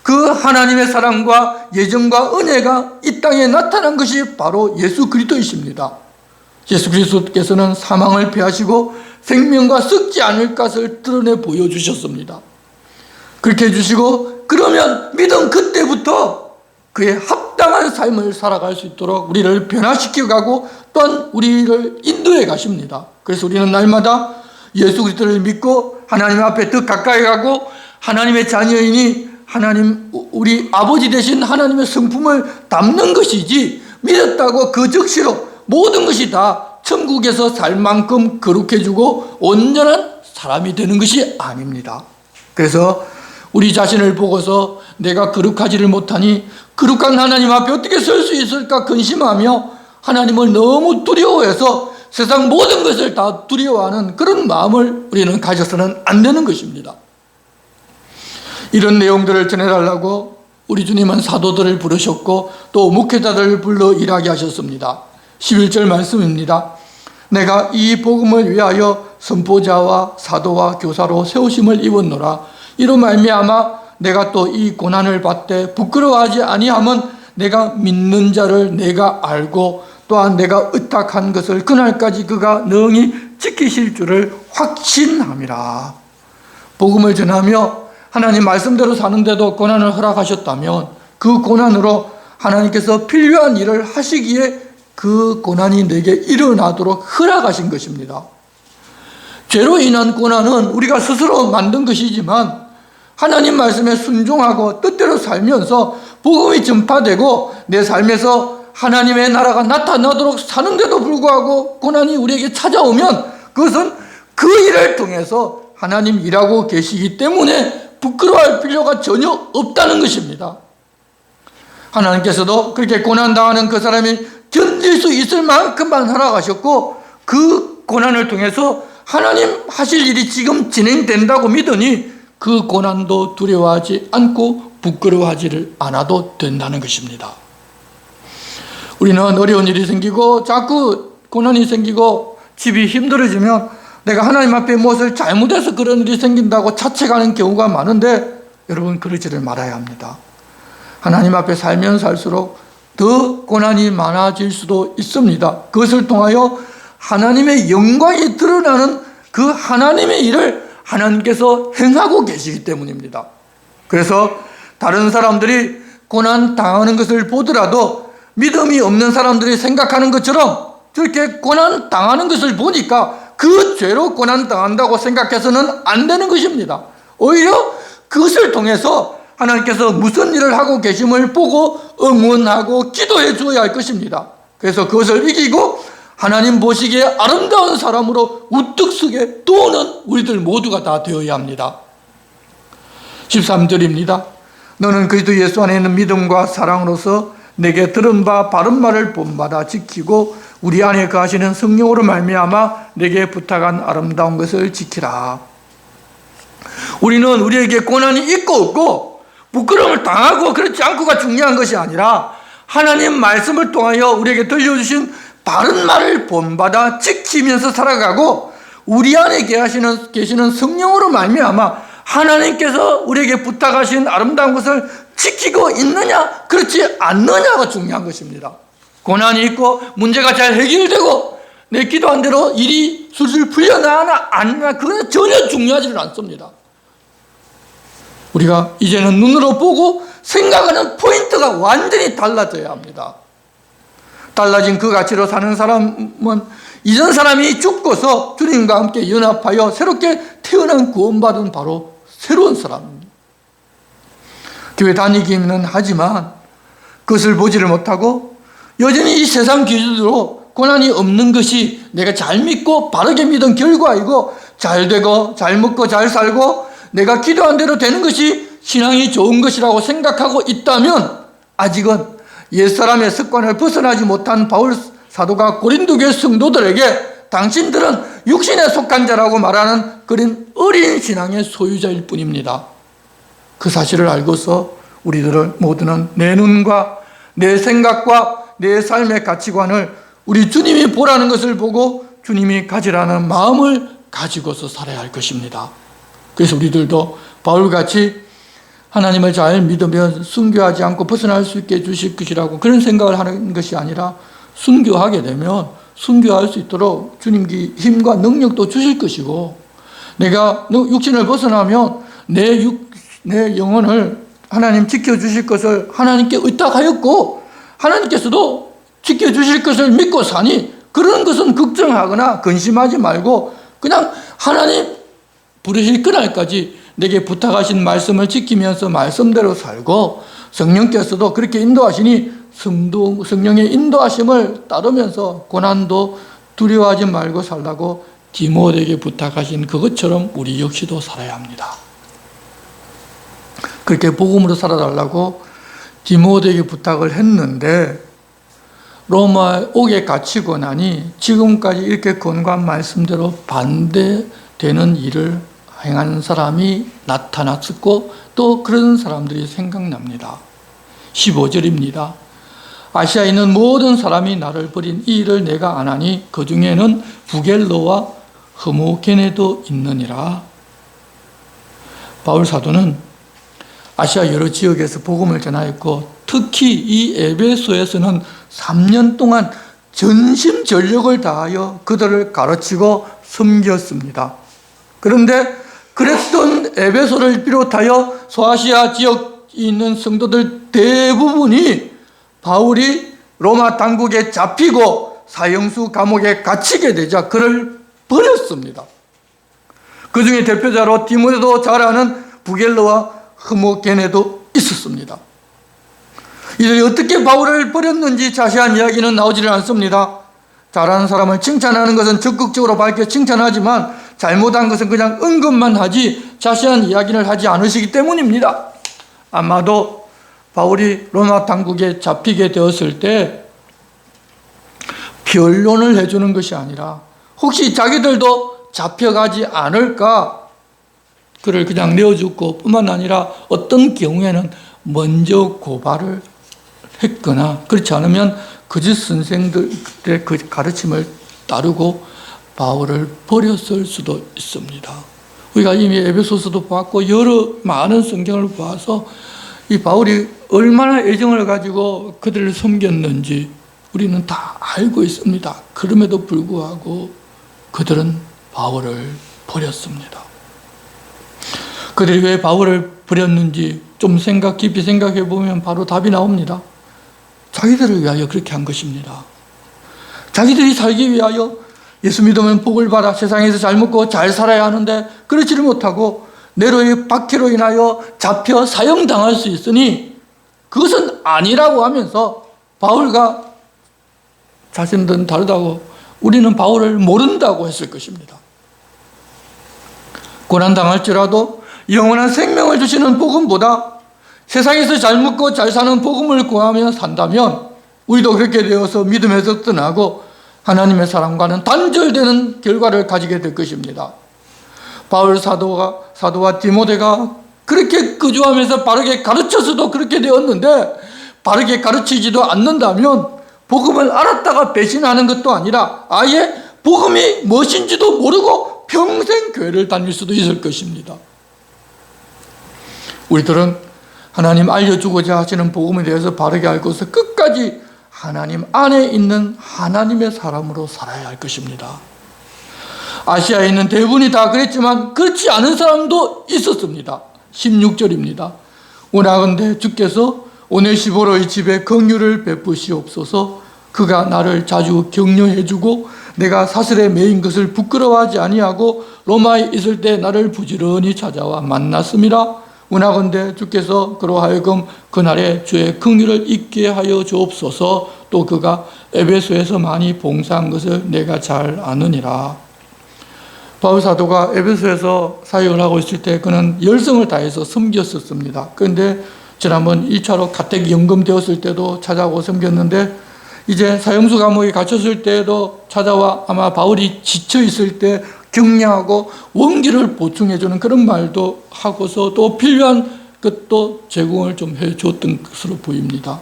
그 하나님의 사랑과 예정과 은혜가 이 땅에 나타난 것이 바로 예수 그리스도이십니다. 예수 그리스도께서는 사망을 패하시고 생명과 썩지 않을 것을 드러내 보여주셨습니다. 그렇게 해주시고 그러면 믿음 그때부터 그의 합당한 삶을 살아갈 수 있도록 우리를 변화시켜가고 또한 우리를 인도해 가십니다. 그래서 우리는 날마다 예수 그리스도를 믿고 하나님 앞에 더 가까이 가고 하나님의 자녀이니 하나님 우리 아버지 되신 하나님의 성품을 담는 것이지 믿었다고 그 즉시로 모든 것이 다 천국에서 살 만큼 거룩해지고 온전한 사람이 되는 것이 아닙니다. 그래서 우리 자신을 보고서 내가 거룩하지를 못하니 거룩한 하나님 앞에 어떻게 설 수 있을까 근심하며 하나님을 너무 두려워해서 세상 모든 것을 다 두려워하는 그런 마음을 우리는 가져서는 안 되는 것입니다. 이런 내용들을 전해달라고 우리 주님은 사도들을 부르셨고 또 목회자들을 불러 일하게 하셨습니다. 11절 말씀입니다. 내가 이 복음을 위하여 선포자와 사도와 교사로 세우심을 입었노라. 이로 말미암아 내가 또 이 고난을 받되 부끄러워하지 아니함은 내가 믿는 자를 내가 알고 또한 내가 의탁한 것을 그날까지 그가 능히 지키실 줄을 확신함이라. 복음을 전하며 하나님 말씀대로 사는데도 고난을 허락하셨다면 그 고난으로 하나님께서 필요한 일을 하시기에 그 고난이 내게 일어나도록 허락하신 것입니다. 죄로 인한 고난은 우리가 스스로 만든 것이지만 하나님 말씀에 순종하고 뜻대로 살면서 복음이 전파되고 내 삶에서 하나님의 나라가 나타나도록 사는데도 불구하고 고난이 우리에게 찾아오면 그것은 그 일을 통해서 하나님 일하고 계시기 때문에 부끄러워할 필요가 전혀 없다는 것입니다. 하나님께서도 그렇게 고난당하는 그 사람이 견딜 수 있을 만큼만 허락하셨고 그 고난을 통해서 하나님 하실 일이 지금 진행된다고 믿으니 그 고난도 두려워하지 않고 부끄러워하지를 않아도 된다는 것입니다. 우리는 어려운 일이 생기고 자꾸 고난이 생기고 집이 힘들어지면 내가 하나님 앞에 무엇을 잘못해서 그런 일이 생긴다고 자책하는 경우가 많은데 여러분 그러지를 말아야 합니다. 하나님 앞에 살면 살수록 더 고난이 많아질 수도 있습니다. 그것을 통하여 하나님의 영광이 드러나는 그 하나님의 일을 하나님께서 행하고 계시기 때문입니다. 그래서 다른 사람들이 고난 당하는 것을 보더라도 믿음이 없는 사람들이 생각하는 것처럼 저렇게 고난 당하는 것을 보니까 그 죄로 고난 당한다고 생각해서는 안 되는 것입니다. 오히려 그것을 통해서 하나님께서 무슨 일을 하고 계심을 보고 응원하고 기도해 주어야 할 것입니다. 그래서 그것을 이기고 하나님 보시기에 아름다운 사람으로 우뚝 서게 도우는 우리들 모두가 다 되어야 합니다. 13절입니다. 너는 그리스도 예수 안에 있는 믿음과 사랑으로서 내게 들은 바 바른 말을 본받아 지키고 우리 안에 거하시는 성령으로 말미암아 내게 부탁한 아름다운 것을 지키라. 우리는 우리에게 고난이 있고 없고 부끄러움을 당하고 그렇지 않고가 중요한 것이 아니라 하나님 말씀을 통하여 우리에게 들려주신 바른 말을 본받아 지키면서 살아가고 우리 안에 계시는 성령으로 말미암아 하나님께서 우리에게 부탁하신 아름다운 것을 지키고 있느냐 그렇지 않느냐가 중요한 것입니다. 고난이 있고 문제가 잘 해결되고 내 기도한 대로 일이 술술 풀려나나 아니나 그건 전혀 중요하지는 않습니다. 우리가 이제는 눈으로 보고 생각하는 포인트가 완전히 달라져야 합니다. 달라진 그 가치로 사는 사람은 이전 사람이 죽고서 주님과 함께 연합하여 새롭게 태어난 구원받은 바로 새로운 사람입니다. 교회 다니기는 하지만 그것을 보지를 못하고 여전히 이 세상 기준으로 고난이 없는 것이 내가 잘 믿고 바르게 믿은 결과이고 잘 되고 잘 먹고 잘 살고 내가 기도한 대로 되는 것이 신앙이 좋은 것이라고 생각하고 있다면 아직은 옛사람의 습관을 벗어나지 못한 바울 사도가 고린도 교회 성도들에게 당신들은 육신에 속한 자라고 말하는 그런 어린 신앙의 소유자일 뿐입니다. 그 사실을 알고서 우리들은 모두는 내 눈과 내 생각과 내 삶의 가치관을 우리 주님이 보라는 것을 보고 주님이 가지라는 마음을 가지고서 살아야 할 것입니다. 그래서 우리들도 바울같이 하나님을 잘 믿으면 순교하지 않고 벗어날 수 있게 해주실 것이라고 그런 생각을 하는 것이 아니라 순교하게 되면 순교할 수 있도록 주님께 힘과 능력도 주실 것이고 내가 육신을 벗어나면 내 영혼을 하나님 지켜주실 것을 하나님께 의탁하였고 하나님께서도 지켜주실 것을 믿고 사니 그런 것은 걱정하거나 근심하지 말고 그냥 하나님 부르실 그날까지 내게 부탁하신 말씀을 지키면서 말씀대로 살고 성령께서도 그렇게 인도하시니 성령의 인도하심을 따르면서 고난도 두려워하지 말고 살라고 디모데에게 부탁하신 그것처럼 우리 역시도 살아야 합니다. 그렇게 복음으로 살아달라고 디모데에게 부탁을 했는데 로마에 오게 갇히고 나니 지금까지 이렇게 권고한 말씀대로 반대되는 일을 행하는 사람이 나타났었고 또 그런 사람들이 생각납니다. 15절입니다. 아시아에 있는 모든 사람이 나를 버린 이 일을 내가 안하니 그 중에는 부겔로와 흐모게네도 있느니라. 바울 사도는 아시아 여러 지역에서 복음을 전하였고 특히 이 에베소에서는 3년 동안 전심전력을 다하여 그들을 가르치고 섬겼습니다. 그런데 그랬던 에베소를 비롯하여 소아시아 지역에 있는 성도들 대부분이 바울이 로마 당국에 잡히고 사형수 감옥에 갇히게 되자 그를 버렸습니다. 그 중에 대표자로 디모데도 잘 아는 부겔러와 흐모게네도 있었습니다. 이들이 어떻게 바울을 버렸는지 자세한 이야기는 나오지를 않습니다. 잘하는 사람을 칭찬하는 것은 적극적으로 밝혀 칭찬하지만 잘못한 것은 그냥 언급만 하지 자세한 이야기를 하지 않으시기 때문입니다. 아마도 바울이 로마 당국에 잡히게 되었을 때 변론을 해주는 것이 아니라 혹시 자기들도 잡혀가지 않을까 그를 그냥 내어주고 뿐만 아니라 어떤 경우에는 먼저 고발을 했거나 그렇지 않으면 거짓 선생들의 그 가르침을 따르고 바울을 버렸을 수도 있습니다. 우리가 이미 에베소서도 봤고 여러 많은 성경을 봐서 이 바울이 얼마나 애정을 가지고 그들을 섬겼는지 우리는 다 알고 있습니다. 그럼에도 불구하고 그들은 바울을 버렸습니다. 그들이 왜 바울을 버렸는지 좀 깊이 생각해 보면 바로 답이 나옵니다. 자기들을 위하여 그렇게 한 것입니다. 자기들이 살기 위하여 예수 믿으면 복을 받아 세상에서 잘 먹고 잘 살아야 하는데 그렇지를 못하고 네로의 박해로 인하여 잡혀 사형당할 수 있으니 그것은 아니라고 하면서 바울과 자신들은 다르다고 우리는 바울을 모른다고 했을 것입니다. 고난당할지라도 영원한 생명을 주시는 복음보다 세상에서 잘 먹고 잘 사는 복음을 구하며 산다면 우리도 그렇게 되어서 믿음에서 떠나고 하나님의 사랑과는 단절되는 결과를 가지게 될 것입니다. 바울 사도와 디모데가 그렇게 거주하면서 바르게 가르쳐서도 그렇게 되었는데 바르게 가르치지도 않는다면 복음을 알았다가 배신하는 것도 아니라 아예 복음이 무엇인지도 모르고 평생 교회를 다닐 수도 있을 것입니다. 우리들은 하나님 알려주고자 하시는 복음에 대해서 바르게 알고서 끝까지 하나님 안에 있는 하나님의 사람으로 살아야 할 것입니다. 아시아에 있는 대부분이 다 그랬지만 그렇지 않은 사람도 있었습니다. 16절입니다. 원하건대 주께서 오네시보로의 집에 긍휼을 베푸시옵소서. 그가 나를 자주 격려해주고 내가 사슬에 매인 것을 부끄러워하지 아니하고 로마에 있을 때 나를 부지런히 찾아와 만났음이라. 원하건대 주께서 그로 하여금 그날에 주의 긍휼을 잊게 하여 주옵소서. 또 그가 에베소에서 많이 봉사한 것을 내가 잘 아느니라. 바울 사도가 에베소에서 사역을 하고 있을 때 그는 열성을 다해서 섬겼었습니다. 그런데 지난번 2차로 가택 연금되었을 때도 찾아오고 섬겼는데 이제 사형수 감옥에 갇혔을 때에도 찾아와 아마 바울이 지쳐 있을 때 격려하고 원기를 보충해주는 그런 말도 하고서 또 필요한 것도 제공을 좀 해줬던 것으로 보입니다.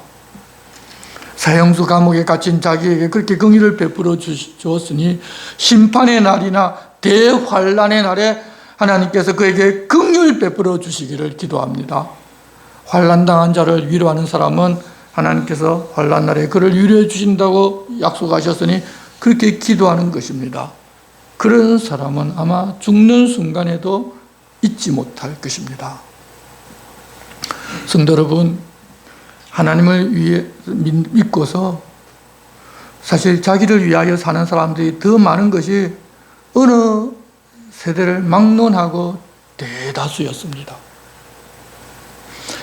사형수 감옥에 갇힌 자기에게 그렇게 긍휼을 베풀어 주었으니 심판의 날이나 대환란의 날에 하나님께서 그에게 긍휼 베풀어 주시기를 기도합니다. 환란당한 자를 위로하는 사람은 하나님께서 환란 날에 그를 위로해 주신다고 약속하셨으니 그렇게 기도하는 것입니다. 그런 사람은 아마 죽는 순간에도 잊지 못할 것입니다. 성도 여러분, 하나님을 위해 믿고서 사실 자기를 위하여 사는 사람들이 더 많은 것이 어느 세대를 막론하고 대다수였습니다.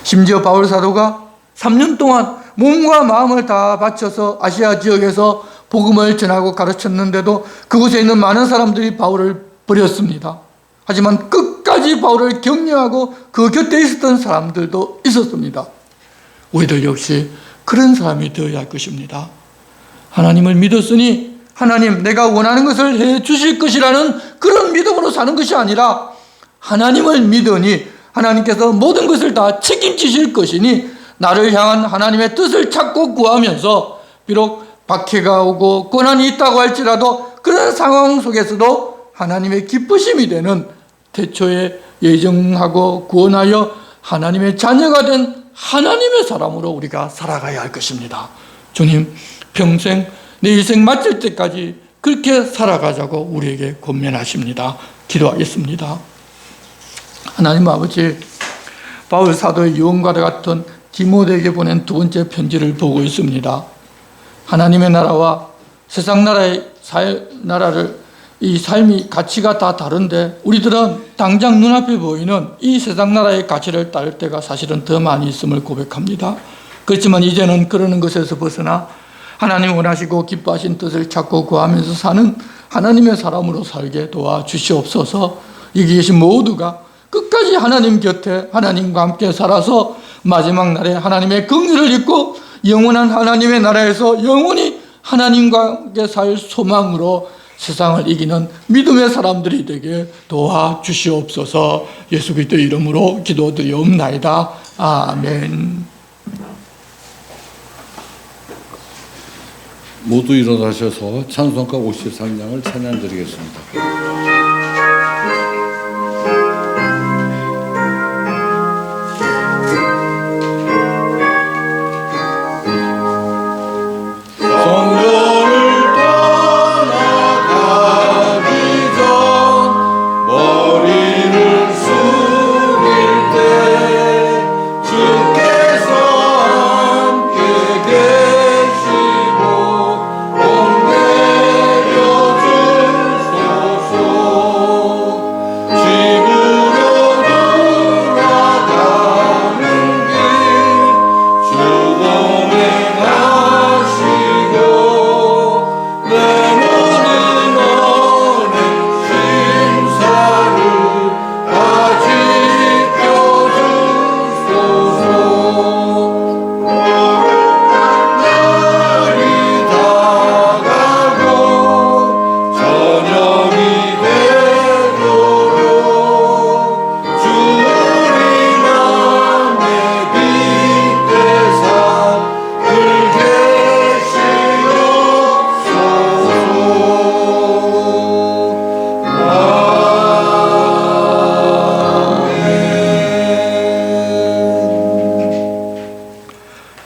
심지어 바울 사도가 3년 동안 몸과 마음을 다 바쳐서 아시아 지역에서 복음을 전하고 가르쳤는데도 그곳에 있는 많은 사람들이 바울을 버렸습니다. 하지만 끝까지 바울을 격려하고 그 곁에 있었던 사람들도 있었습니다. 우리들 역시 그런 사람이 되어야 할 것입니다. 하나님을 믿었으니 하나님 내가 원하는 것을 해 주실 것이라는 그런 믿음으로 사는 것이 아니라 하나님을 믿으니 하나님께서 모든 것을 다 책임지실 것이니 나를 향한 하나님의 뜻을 찾고 구하면서 비록 박해가 오고 고난이 있다고 할지라도 그런 상황 속에서도 하나님의 기쁘심이 되는 태초에 예정하고 구원하여 하나님의 자녀가 된 하나님의 사람으로 우리가 살아가야 할 것입니다. 주님, 평생 내 인생 마칠 때까지 그렇게 살아가자고 우리에게 권면하십니다. 기도하겠습니다. 하나님 아버지, 바울 사도의 유언과 같은 디모데에게 보낸 두 번째 편지를 보고 있습니다. 하나님의 나라와 세상 나라를 이 삶이 가치가 다 다른데 우리들은 당장 눈앞에 보이는 이 세상 나라의 가치를 따를 때가 사실은 더 많이 있음을 고백합니다. 그렇지만 이제는 그러는 것에서 벗어나 하나님 원하시고 기뻐하신 뜻을 찾고 구하면서 사는 하나님의 사람으로 살게 도와주시옵소서. 여기 계신 모두가 끝까지 하나님 곁에 하나님과 함께 살아서 마지막 날에 하나님의 긍휼을 입고 영원한 하나님의 나라에서 영원히 하나님과 함께 살 소망으로 세상을 이기는 믿음의 사람들이 되게 도와주시옵소서. 예수 그리스도의 이름으로 기도드리옵나이다. 아멘. 모두 일어나셔서 찬송가 53장을 찬양드리겠습니다.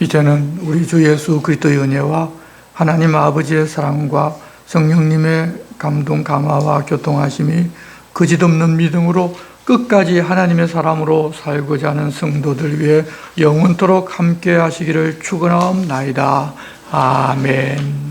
이제는 우리 주 예수 그리스도의 은혜와 하나님 아버지의 사랑과 성령님의 감동 감화와 교통하심이 거짓없는 믿음으로 끝까지 하나님의 사람으로 살고자 하는 성도들 위해 영원토록 함께 하시기를 축원하옵나이다. 아멘.